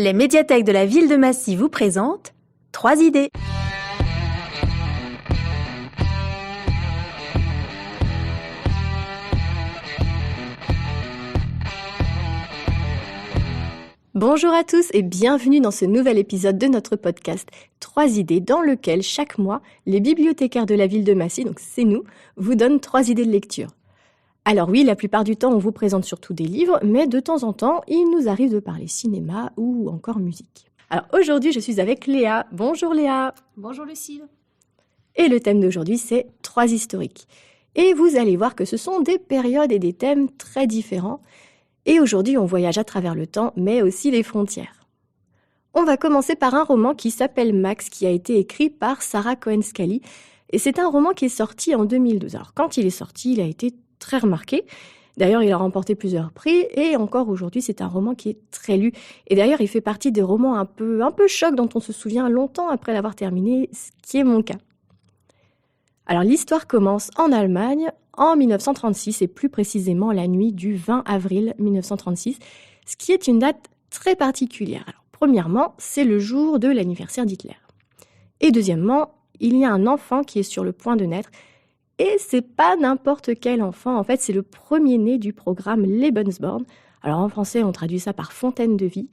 Les médiathèques de la ville de Massy vous présentent 3 idées. Bonjour à tous et bienvenue dans ce nouvel épisode de notre podcast 3 idées dans lequel chaque mois, les bibliothécaires de la ville de Massy, donc c'est nous, vous donnent 3 idées de lecture. Alors oui, la plupart du temps, on vous présente surtout des livres, mais de temps en temps, il nous arrive de parler cinéma ou encore musique. Alors aujourd'hui, je suis avec Léa. Bonjour Léa. Bonjour Lucille. Et le thème d'aujourd'hui, c'est 3 historiques. Et vous allez voir que ce sont des périodes et des thèmes très différents. Et aujourd'hui, on voyage à travers le temps, mais aussi les frontières. On va commencer par un roman qui s'appelle Max, qui a été écrit par Sarah Cohen-Scalie. Et c'est un roman qui est sorti en 2012. Alors quand il est sorti, il a été très remarqué. D'ailleurs, il a remporté plusieurs prix et encore aujourd'hui, c'est un roman qui est très lu. Et d'ailleurs, il fait partie des romans un peu choc dont on se souvient longtemps après l'avoir terminé, ce qui est mon cas. Alors, l'histoire commence en Allemagne en 1936 et plus précisément la nuit du 20 avril 1936, ce qui est une date très particulière. Alors, premièrement, c'est le jour de l'anniversaire d'Hitler. Et deuxièmement, il y a un enfant qui est sur le point de naître. Et c'est pas n'importe quel enfant, en fait, c'est le premier-né du programme Lebensborn. Alors en français, on traduit ça par fontaine de vie.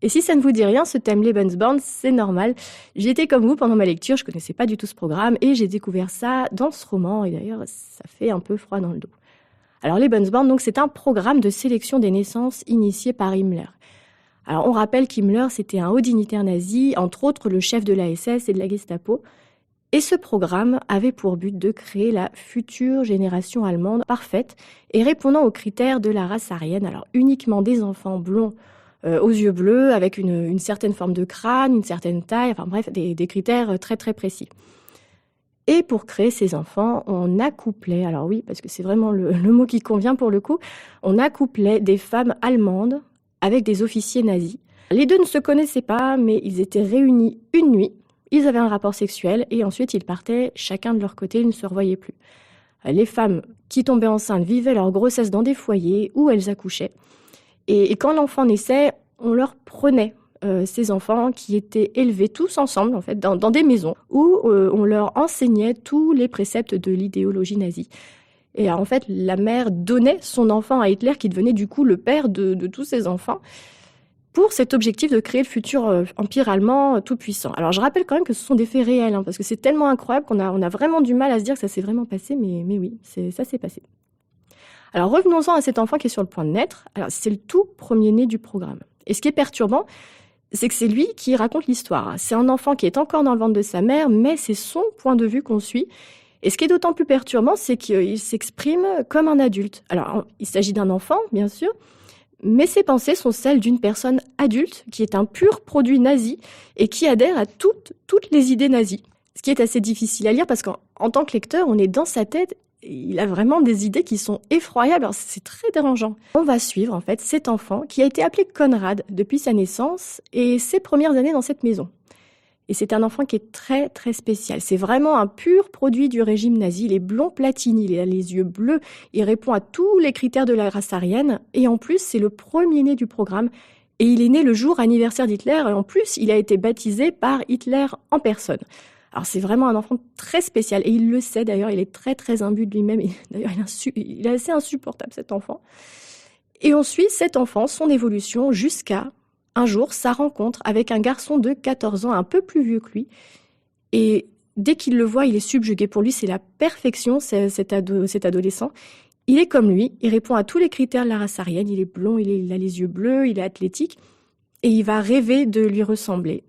Et si ça ne vous dit rien, ce thème Lebensborn, c'est normal. J'étais comme vous pendant ma lecture, je connaissais pas du tout ce programme et j'ai découvert ça dans ce roman et d'ailleurs, ça fait un peu froid dans le dos. Alors Lebensborn, donc, c'est un programme de sélection des naissances initié par Himmler. Alors on rappelle qu'Himmler, c'était un haut dignitaire nazi, entre autres le chef de la SS et de la Gestapo. Et ce programme avait pour but de créer la future génération allemande parfaite et répondant aux critères de la race aryenne. Alors uniquement des enfants blonds aux yeux bleus, avec une certaine forme de crâne, une certaine taille, enfin bref, des critères très très précis. Et pour créer ces enfants, on accouplait, alors oui, parce que c'est vraiment le mot qui convient pour le coup, on accouplait des femmes allemandes avec des officiers nazis. Les deux ne se connaissaient pas, mais ils étaient réunis une nuit. Ils avaient un rapport sexuel et ensuite ils partaient chacun de leur côté, ils ne se revoyaient plus. Les femmes qui tombaient enceintes vivaient leur grossesse dans des foyers où elles accouchaient. Et quand l'enfant naissait, on leur prenait ces enfants qui étaient élevés tous ensemble en fait, dans des maisons où on leur enseignait tous les préceptes de l'idéologie nazie. Et en fait, la mère donnait son enfant à Hitler qui devenait du coup le père de tous ses enfants, pour cet objectif de créer le futur empire allemand tout-puissant. Alors je rappelle quand même que ce sont des faits réels, parce que c'est tellement incroyable qu'on a vraiment du mal à se dire que ça s'est vraiment passé, mais oui, ça s'est passé. Alors revenons-en à cet enfant qui est sur le point de naître. Alors c'est le tout premier-né du programme. Et ce qui est perturbant, c'est que c'est lui qui raconte l'histoire. C'est un enfant qui est encore dans le ventre de sa mère, mais c'est son point de vue qu'on suit. Et ce qui est d'autant plus perturbant, c'est qu'il s'exprime comme un adulte. Alors il s'agit d'un enfant, bien sûr, mais ses pensées sont celles d'une personne adulte qui est un pur produit nazi et qui adhère à toutes les idées nazies. Ce qui est assez difficile à lire parce qu'en tant que lecteur, on est dans sa tête et il a vraiment des idées qui sont effroyables. Alors c'est très dérangeant. On va suivre en fait cet enfant qui a été appelé Konrad depuis sa naissance et ses premières années dans cette maison. Et c'est un enfant qui est très, très spécial. C'est vraiment un pur produit du régime nazi. Il est blond platine, il a les yeux bleus, il répond à tous les critères de la race aryenne. Et en plus, c'est le premier-né du programme. Et il est né le jour anniversaire d'Hitler. Et en plus, il a été baptisé par Hitler en personne. Alors c'est vraiment un enfant très spécial. Et il le sait d'ailleurs, il est très, très imbu de lui-même. Et d'ailleurs, il est assez insupportable, cet enfant. Et on suit cet enfant, son évolution, jusqu'à un jour, sa rencontre avec un garçon de 14 ans, un peu plus vieux que lui. Et dès qu'il le voit, il est subjugué. Pour lui, c'est la perfection, cet adolescent. Il est comme lui, il répond à tous les critères de la race aryenne. Il est blond, il a les yeux bleus, il est athlétique. Et il va rêver de lui ressembler.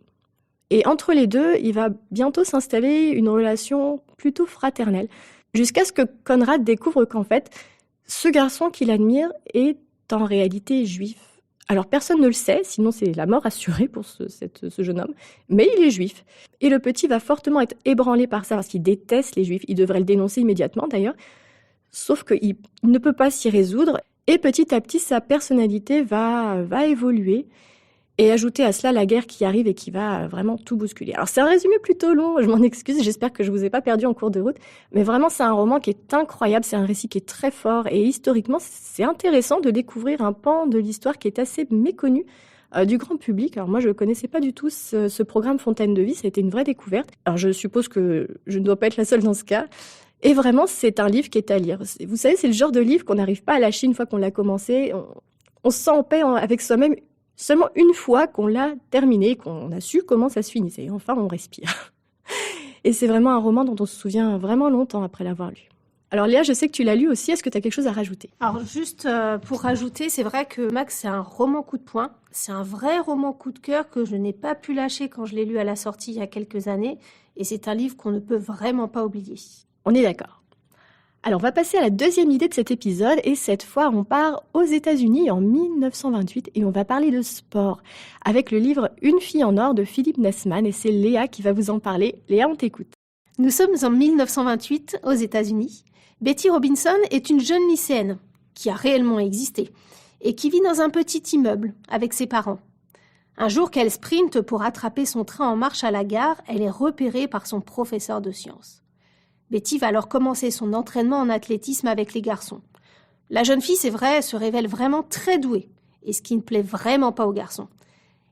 Et entre les deux, il va bientôt s'installer une relation plutôt fraternelle. Jusqu'à ce que Konrad découvre qu'en fait, ce garçon qu'il admire est en réalité juif. Alors personne ne le sait, sinon c'est la mort assurée pour ce jeune homme, mais il est juif. Et le petit va fortement être ébranlé par ça, parce qu'il déteste les juifs. Il devrait le dénoncer immédiatement d'ailleurs, sauf qu'il ne peut pas s'y résoudre. Et petit à petit, sa personnalité va évoluer. Et ajouter à cela la guerre qui arrive et qui va vraiment tout bousculer. Alors c'est un résumé plutôt long, je m'en excuse, j'espère que je vous ai pas perdu en cours de route, mais vraiment c'est un roman qui est incroyable, c'est un récit qui est très fort et historiquement c'est intéressant de découvrir un pan de l'histoire qui est assez méconnu, du grand public. Alors moi, je ne connaissais pas du tout ce programme Fontaine de vie, ça a été une vraie découverte. Alors je suppose que je ne dois pas être la seule dans ce cas. Et vraiment, c'est un livre qui est à lire. Vous savez, c'est le genre de livre qu'on n'arrive pas à lâcher une fois qu'on l'a commencé. On se sent en paix avec soi-même seulement une fois qu'on l'a terminé, qu'on a su comment ça se finissait. Et enfin, on respire. Et c'est vraiment un roman dont on se souvient vraiment longtemps après l'avoir lu. Alors Léa, je sais que tu l'as lu aussi, est-ce que tu as quelque chose à rajouter? Alors juste pour rajouter, c'est vrai que Max, c'est un roman coup de poing. C'est un vrai roman coup de cœur que je n'ai pas pu lâcher quand je l'ai lu à la sortie il y a quelques années. Et c'est un livre qu'on ne peut vraiment pas oublier. On est d'accord. Alors on va passer à la deuxième idée de cet épisode et cette fois on part aux États-Unis en 1928 et on va parler de sport avec le livre Une fille en or de Philippe Nessman et c'est Léa qui va vous en parler. Léa, on t'écoute. Nous sommes en 1928 aux États-Unis. Betty Robinson est une jeune lycéenne qui a réellement existé et qui vit dans un petit immeuble avec ses parents. Un jour qu'elle sprinte pour attraper son train en marche à la gare, elle est repérée par son professeur de sciences. Betty va alors commencer son entraînement en athlétisme avec les garçons. La jeune fille, c'est vrai, se révèle vraiment très douée, et ce qui ne plaît vraiment pas aux garçons.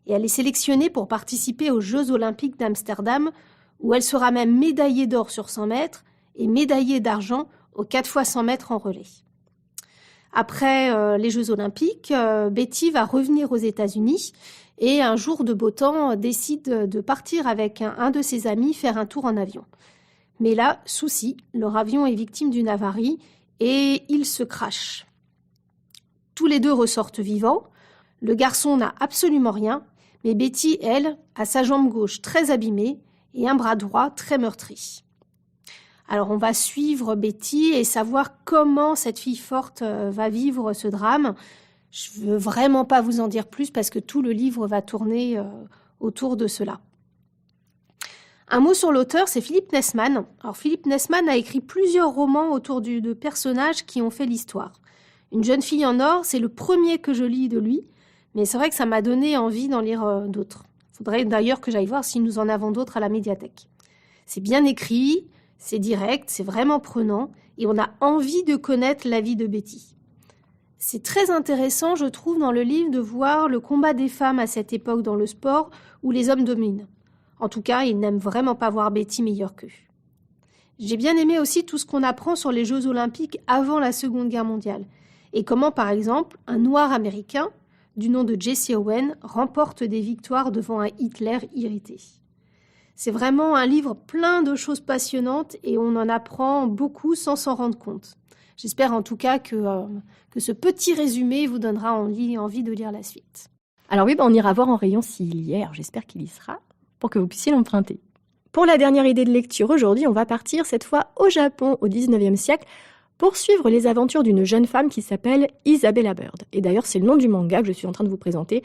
Et elle est sélectionnée pour participer aux Jeux Olympiques d'Amsterdam, où elle sera même médaillée d'or sur 100 mètres et médaillée d'argent aux 4 fois 100 mètres en relais. Après les Jeux Olympiques, Betty va revenir aux États-Unis et un jour de beau temps décide de partir avec un de ses amis faire un tour en avion. Mais là, souci, leur avion est victime d'une avarie et il se crache. Tous les deux ressortent vivants. Le garçon n'a absolument rien, mais Betty, elle, a sa jambe gauche très abîmée et un bras droit très meurtri. Alors on va suivre Betty et savoir comment cette fille forte va vivre ce drame. Je veux vraiment pas vous en dire plus parce que tout le livre va tourner autour de cela. Un mot sur l'auteur, c'est Philippe Nessman. Alors Philippe Nessman a écrit plusieurs romans autour de personnages qui ont fait l'histoire. Une jeune fille en or, c'est le premier que je lis de lui, mais c'est vrai que ça m'a donné envie d'en lire d'autres. Il faudrait d'ailleurs que j'aille voir si nous en avons d'autres à la médiathèque. C'est bien écrit, c'est direct, c'est vraiment prenant, et on a envie de connaître la vie de Betty. C'est très intéressant, je trouve, dans le livre de voir le combat des femmes à cette époque dans le sport où les hommes dominent. En tout cas, ils n'aiment vraiment pas voir Betty meilleure qu'eux. J'ai bien aimé aussi tout ce qu'on apprend sur les Jeux Olympiques avant la Seconde Guerre mondiale, et comment, par exemple, un noir américain, du nom de Jesse Owens, remporte des victoires devant un Hitler irrité. C'est vraiment un livre plein de choses passionnantes et on en apprend beaucoup sans s'en rendre compte. J'espère en tout cas que ce petit résumé vous donnera envie de lire la suite. Alors oui, on ira voir en rayon s'il y est, alors j'espère qu'il y sera, pour que vous puissiez l'emprunter. Pour la dernière idée de lecture aujourd'hui, on va partir cette fois au Japon au 19e siècle pour suivre les aventures d'une jeune femme qui s'appelle Isabella Bird. Et d'ailleurs, c'est le nom du manga que je suis en train de vous présenter.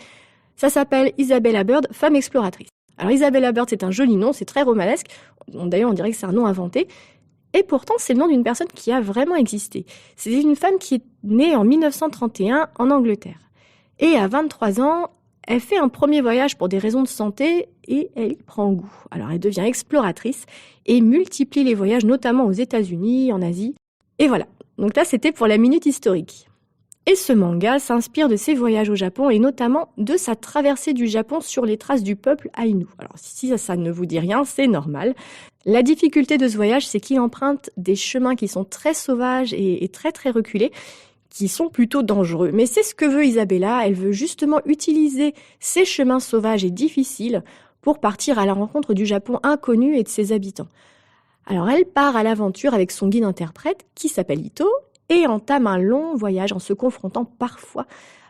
Ça s'appelle Isabella Bird, femme exploratrice. Alors Isabella Bird, c'est un joli nom, c'est très romanesque. D'ailleurs, on dirait que c'est un nom inventé. Et pourtant, c'est le nom d'une personne qui a vraiment existé. C'est une femme qui est née en 1931 en Angleterre. Et à 23 ans, elle fait un premier voyage pour des raisons de santé et elle y prend goût. Alors elle devient exploratrice et multiplie les voyages, notamment aux États-Unis, en Asie. Et voilà, donc là c'était pour la minute historique. Et ce manga s'inspire de ses voyages au Japon et notamment de sa traversée du Japon sur les traces du peuple Aïnou. Alors si ça ne vous dit rien, c'est normal. La difficulté de ce voyage, c'est qu'il emprunte des chemins qui sont très sauvages et très très reculés, qui sont plutôt dangereux. Mais c'est ce que veut Isabella, elle veut justement utiliser ces chemins sauvages et difficiles pour partir à la rencontre du Japon inconnu et de ses habitants. Alors elle part à l'aventure avec son guide interprète qui s'appelle Ito et entame un long voyage en se confrontant parfois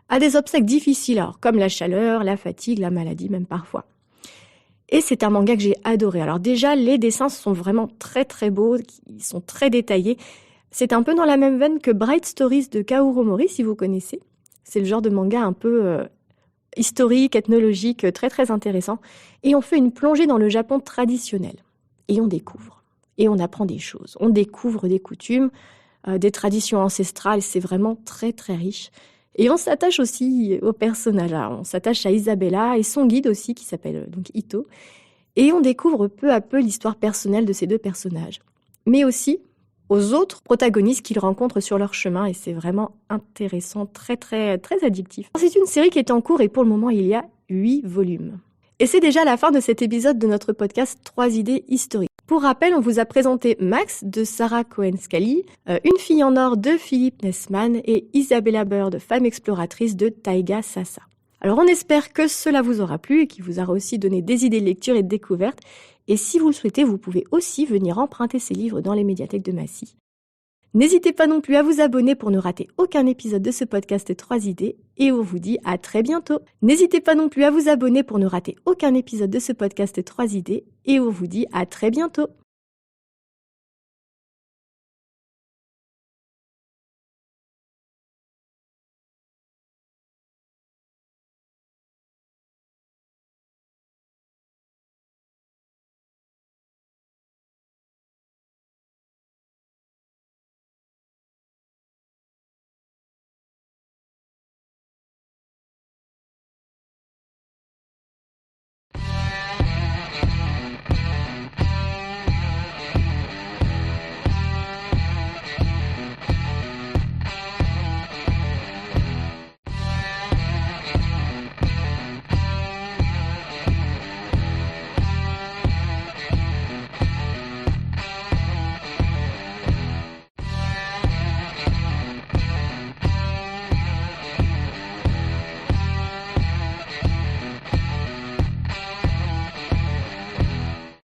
à des obstacles difficiles, alors, comme la chaleur, la fatigue, la maladie même parfois. Et c'est un manga que j'ai adoré. Alors déjà, les dessins sont vraiment très très beaux, ils sont très détaillés. C'est un peu dans la même veine que Bright Stories de Kaoru Mori, si vous connaissez. C'est le genre de manga un peu historique, ethnologique, très très intéressant. Et on fait une plongée dans le Japon traditionnel. Et on découvre. Et on apprend des choses. On découvre des coutumes, des traditions ancestrales. C'est vraiment très très riche. Et on s'attache aussi aux personnages. Alors, on s'attache à Isabella et son guide aussi, qui s'appelle donc Ito. Et on découvre peu à peu l'histoire personnelle de ces deux personnages. Mais aussi aux autres protagonistes qu'ils rencontrent sur leur chemin et c'est vraiment intéressant, très très très addictif. C'est une série qui est en cours et pour le moment il y a 8 volumes. Et c'est déjà la fin de cet épisode de notre podcast 3 idées historiques. Pour rappel, on vous a présenté Max de Sarah Cohen-Scally, Une fille en or de Philippe Nessman et Isabella Bird, femme exploratrice de Taiga Sassa. Alors on espère que cela vous aura plu et qu'il vous aura aussi donné des idées de lecture et de découverte. Et si vous le souhaitez, vous pouvez aussi venir emprunter ces livres dans les médiathèques de Massy. N'hésitez pas non plus à vous abonner pour ne rater aucun épisode de ce podcast 3 idées et on vous dit à très bientôt. N'hésitez pas non plus à vous abonner pour ne rater aucun épisode de ce podcast 3 idées et on vous dit à très bientôt.